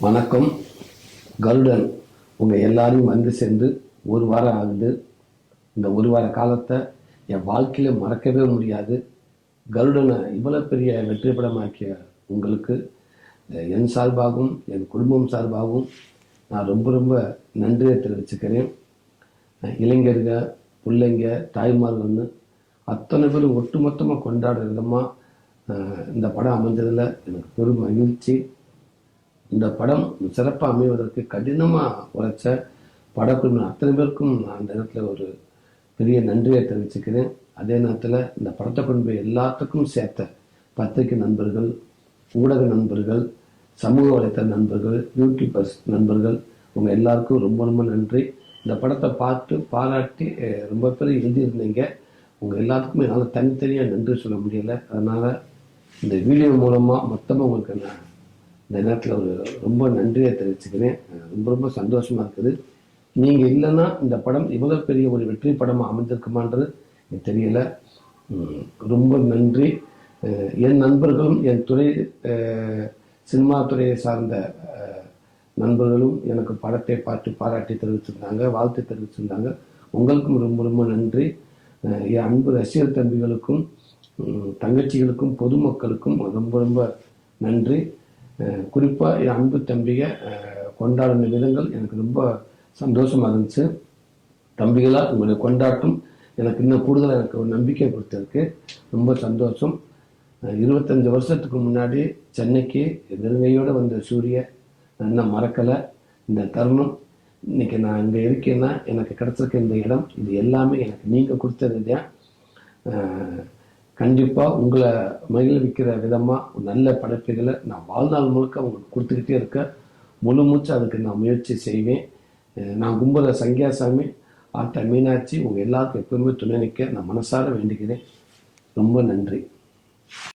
வணக்கம். கருடன் உங்கள் எல்லாரையும் வந்து சேர்ந்து ஒரு வாரம் ஆகுது. இந்த ஒரு வார காலத்தை என் வாழ்க்கையில் மறக்கவே முடியாது. கருடனை இவ்வளோ பெரிய வெற்றி படமாக்கிய உங்களுக்கு என் சார்பாகவும் என் குடும்பம் சார்பாகவும் நான் ரொம்ப ரொம்ப நன்றியை தெரிவிச்சுக்கிறேன். இளைஞர்கள், பிள்ளைங்க, தாய்மார்கள்னு அத்தனை பேரும் ஒட்டுமொத்தமாக கொண்டாடுற விதமாக இந்த படம் அமைஞ்சதில் எனக்கு பெரும் மகிழ்ச்சி. இந்த படம் சிறப்பாக அமைவதற்கு கடினமாக உழைச்ச படக்குழு அத்தனை பேருக்கும் நான் அந்த நேரத்தில் ஒரு பெரிய நன்றியை தெரிவிச்சுக்கிறேன். அதே நேரத்தில் இந்த படத்தை கொண்டு போய் எல்லாத்துக்கும் சேர்த்த பத்திரிகை நண்பர்கள், ஊடக நண்பர்கள், சமூக வலைத்தள நண்பர்கள், யூடியூபர்ஸ் நண்பர்கள், உங்கள் எல்லாருக்கும் ரொம்ப ரொம்ப நன்றி. இந்த படத்தை பார்த்து பாராட்டி ரொம்ப பேர் எழுதியிருந்தீங்க. உங்கள் எல்லாத்துக்குமே என்னால் தனித்தனியாக நன்றி சொல்ல முடியலை. அதனால் இந்த வீடியோ மூலமாக மொத்தமாக உங்களுக்கு நான் இந்த நேரத்தில் ஒரு ரொம்ப நன்றியை தெரிவிச்சுக்கிறேன். ரொம்ப ரொம்ப சந்தோஷமாக இருக்குது. நீங்கள் இல்லைன்னா இந்த படம் இவ்வளோ பெரிய ஒரு வெற்றி படமாக அமைஞ்சிருக்குமான்றது எனக்கு தெரியலை. ரொம்ப நன்றி. என் நண்பர்களும் என் துறை சினிமா துறையை சார்ந்த நண்பர்களும் எனக்கு படத்தை பார்த்து பாராட்டி தெரிவிச்சிருந்தாங்க, வாழ்த்து தெரிவிச்சிருந்தாங்க. உங்களுக்கும் ரொம்ப ரொம்ப நன்றி. என் அன்பு ரசிகர் தம்பிகளுக்கும் தங்கச்சிகளுக்கும் பொதுமக்களுக்கும் ரொம்ப ரொம்ப நன்றி. குறிப்பாக என் அன்பு தம்பியை கொண்டாடின விதங்கள் எனக்கு ரொம்ப சந்தோஷமாக இருந்துச்சு. தம்பிகளாக உங்களுடைய கொண்டாட்டம் எனக்கு இன்னும் கூடுதலாக எனக்கு ஒரு நம்பிக்கை கொடுத்துருக்கு. ரொம்ப சந்தோஷம். 25 வருஷத்துக்கு முன்னாடி சென்னைக்கு வெறுங்கையோடு வந்த சூரிய நான் இன்னும் மறக்கலை. இந்த தருணம் இன்னைக்கு நான் இங்கே இருக்கேன்னா எனக்கு கிடச்சிருக்க இந்த இடம், இது எல்லாமே எனக்கு நீங்கள் கொடுத்தது தான். கண்டிப்பாக உங்களை மகிழ்விக்கிற விதமாக நல்ல படைப்புகளை நான் வாழ்நாள் முழுக்க உங்களுக்கு கொடுத்துக்கிட்டே இருக்க முழு மூச்சு அதுக்கு நான் முயற்சி செய்வேன். நான் கும்புற சங்கியாசாமி, ஆட்ட மீனாட்சி உங்கள் எல்லாருக்கும் எப்பவுமே துணை நிற்க நான் மனசார வேண்டிக்கிறேன். ரொம்ப நன்றி.